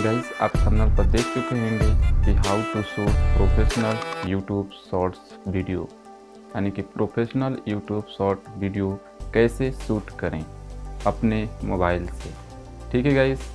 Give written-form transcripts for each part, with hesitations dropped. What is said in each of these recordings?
Guys आप thumbnail पर देख चुके होंगे कि how to shoot professional YouTube shorts video, यानी कि प्रोफेशनल यूट्यूब शॉर्ट वीडियो कैसे शूट करें अपने मोबाइल से। ठीक है गाइस,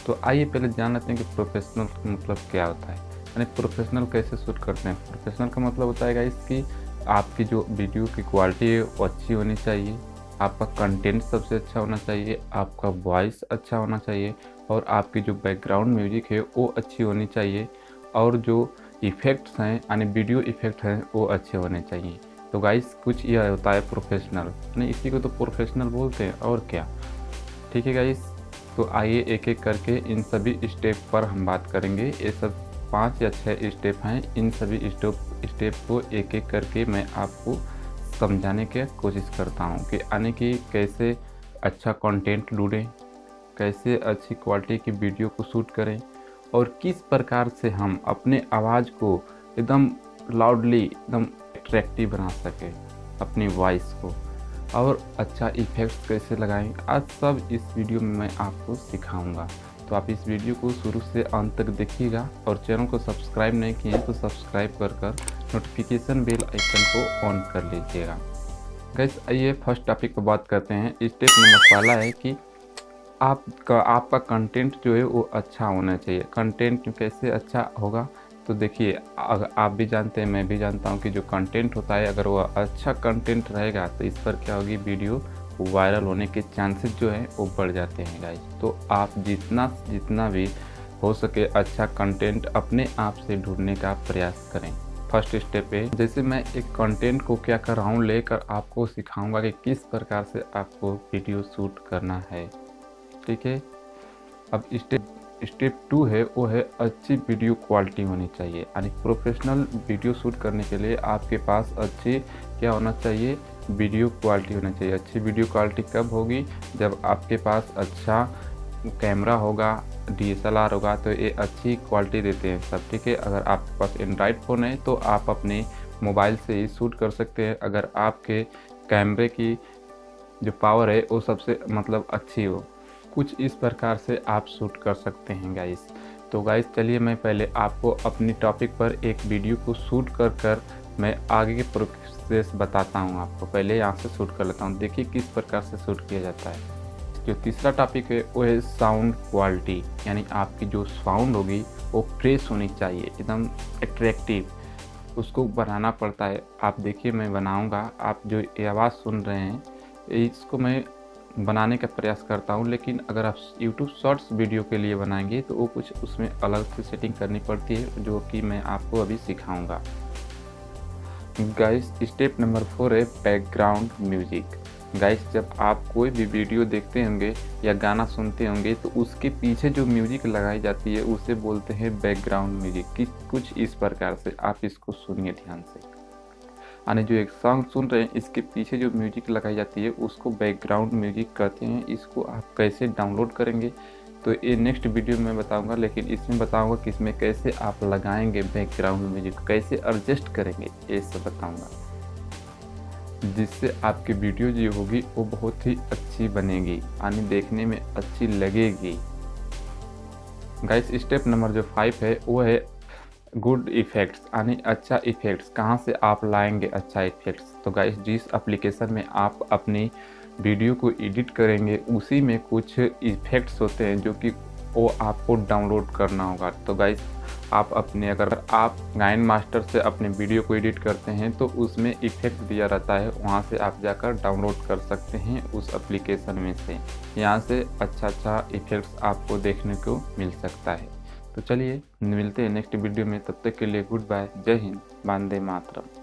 तो आइए पहले जान लेते हैं कि प्रोफेशनल का मतलब क्या होता है, यानी प्रोफेशनल कैसे शूट करते हैं। प्रोफेशनल का मतलब होता है गाइस कि आपकी जो वीडियो की क्वालिटी है वो अच्छी होनी चाहिए, आपका कंटेंट सबसे अच्छा होना चाहिए, आपका वॉइस अच्छा होना चाहिए और आपकी जो बैकग्राउंड म्यूजिक है वो अच्छी होनी चाहिए और जो इफ़ेक्ट्स हैं यानी वीडियो इफ़ेक्ट हैं वो अच्छे होने चाहिए। तो गाइस कुछ यह होता है प्रोफेशनल, नहीं इसी को तो प्रोफेशनल बोलते हैं और क्या। ठीक है गाइस, तो आइए एक एक करके इन सभी स्टेप पर हम बात करेंगे। ये सब 5 या 6 स्टेप हैं, इन सभी स्टेप को एक एक करके मैं आपको समझाने की कोशिश करता हूँ कि यानी कि कैसे अच्छा कंटेंट ढूंढें, कैसे अच्छी क्वालिटी की वीडियो को शूट करें और किस प्रकार से हम अपने आवाज़ को एकदम लाउडली एकदम अट्रैक्टिव बना सकें अपनी वॉइस को, और अच्छा इफ़ेक्ट्स कैसे लगाएं। आज सब इस वीडियो में मैं आपको सिखाऊंगा। तो आप इस वीडियो को शुरू से अंत तक देखिएगा और चैनल को सब्सक्राइब नहीं किए तो सब्सक्राइब कर नोटिफिकेशन बेल आइकन को ऑन कर लीजिएगा। गाइस आइए फर्स्ट टॉपिक पर बात करते हैं। स्टेप नंबर पहला है कि आपका कंटेंट जो है वो अच्छा होना चाहिए। कंटेंट कैसे अच्छा होगा, तो देखिए अगर आप भी जानते हैं मैं भी जानता हूँ कि जो कंटेंट होता है अगर वो अच्छा कंटेंट रहेगा तो इस पर क्या होगी, वीडियो वायरल होने के चांसेस जो है वो बढ़ जाते हैं गाइस। तो आप जितना भी हो सके अच्छा कंटेंट अपने आप से ढूंढने का प्रयास करें। फर्स्ट स्टेप पे जैसे मैं एक कंटेंट को क्या कर रहा हूँ लेकर आपको सिखाऊंगा कि किस प्रकार से आपको वीडियो शूट करना है। ठीक है, अब स्टेप 2 है वो है अच्छी वीडियो क्वालिटी होनी चाहिए। यानी प्रोफेशनल वीडियो शूट करने के लिए आपके पास अच्छी क्या होना चाहिए, वीडियो क्वालिटी होना चाहिए। अच्छी वीडियो क्वालिटी कब होगी, जब आपके पास अच्छा कैमरा होगा, DSLR होगा, तो ये अच्छी क्वालिटी देते हैं सब। ठीक है, अगर आपके पास एंड्रॉयड फ़ोन है तो आप अपने मोबाइल से ही शूट कर सकते हैं अगर आपके कैमरे की जो पावर है वो सबसे अच्छी हो। कुछ इस प्रकार से आप शूट कर सकते हैं गाइस। तो गाइस चलिए मैं पहले आपको अपनी टॉपिक पर एक वीडियो को शूट कर मैं आगे के प्रोसेस बताता हूं आपको। पहले यहाँ से शूट कर लेता हूं, देखिए किस प्रकार से शूट किया जाता है। जो तीसरा टॉपिक है वो है साउंड क्वालिटी, यानी आपकी जो साउंड होगी वो फ्रेश होनी चाहिए, एकदम अट्रैक्टिव, उसको बनाना पड़ता है। आप देखिए मैं बनाऊँगा, आप जो ये आवाज़ सुन रहे हैं इसको मैं बनाने का प्रयास करता हूं, लेकिन अगर आप YouTube शॉर्ट्स वीडियो के लिए बनाएंगे तो वो कुछ उसमें अलग से सेटिंग करनी पड़ती है जो कि मैं आपको अभी सिखाऊंगा। गाइस स्टेप नंबर 4 है बैकग्राउंड म्यूजिक। गाइस जब आप कोई भी वीडियो देखते होंगे या गाना सुनते होंगे तो उसके पीछे जो म्यूजिक लगाई जाती है उसे बोलते हैं बैकग्राउंड म्यूजिक। कुछ इस प्रकार से आप इसको सुनिए ध्यान से, यानी जो एक सॉन्ग सुन रहे हैं इसके पीछे जो म्यूजिक लगाई जाती है उसको बैकग्राउंड म्यूजिक कहते हैं। इसको आप कैसे डाउनलोड करेंगे तो ये नेक्स्ट वीडियो में बताऊंगा, लेकिन इसमें बताऊंगा कि इसमें कैसे आप लगाएंगे बैकग्राउंड म्यूजिक, कैसे एडजस्ट करेंगे ये सब बताऊंगा, जिससे आपकी वीडियो जो होगी वो बहुत ही अच्छी बनेगी, यानी देखने में अच्छी लगेगी। गाइस स्टेप नंबर जो 5 है वो है गुड इफ़ेक्ट्स, यानी अच्छा इफ़ेक्ट्स। कहाँ से आप लाएंगे अच्छा इफ़ेक्ट्स, तो गाइस जिस एप्लीकेशन में आप अपनी वीडियो को एडिट करेंगे उसी में कुछ इफ़ेक्ट्स होते हैं जो कि वो आपको डाउनलोड करना होगा। तो गाइस आप अगर आप गाइन मास्टर से अपने वीडियो को एडिट करते हैं तो उसमें इफ़ेक्ट दिया रहता है, वहाँ से आप जाकर डाउनलोड कर सकते हैं उस एप्लीकेशन में से। यहाँ से अच्छा इफ़ेक्ट्स आपको देखने को मिल सकता है। तो चलिए मिलते हैं नेक्स्ट वीडियो में, तब तक के लिए गुड बाय, जय हिंद, वंदे मातरम।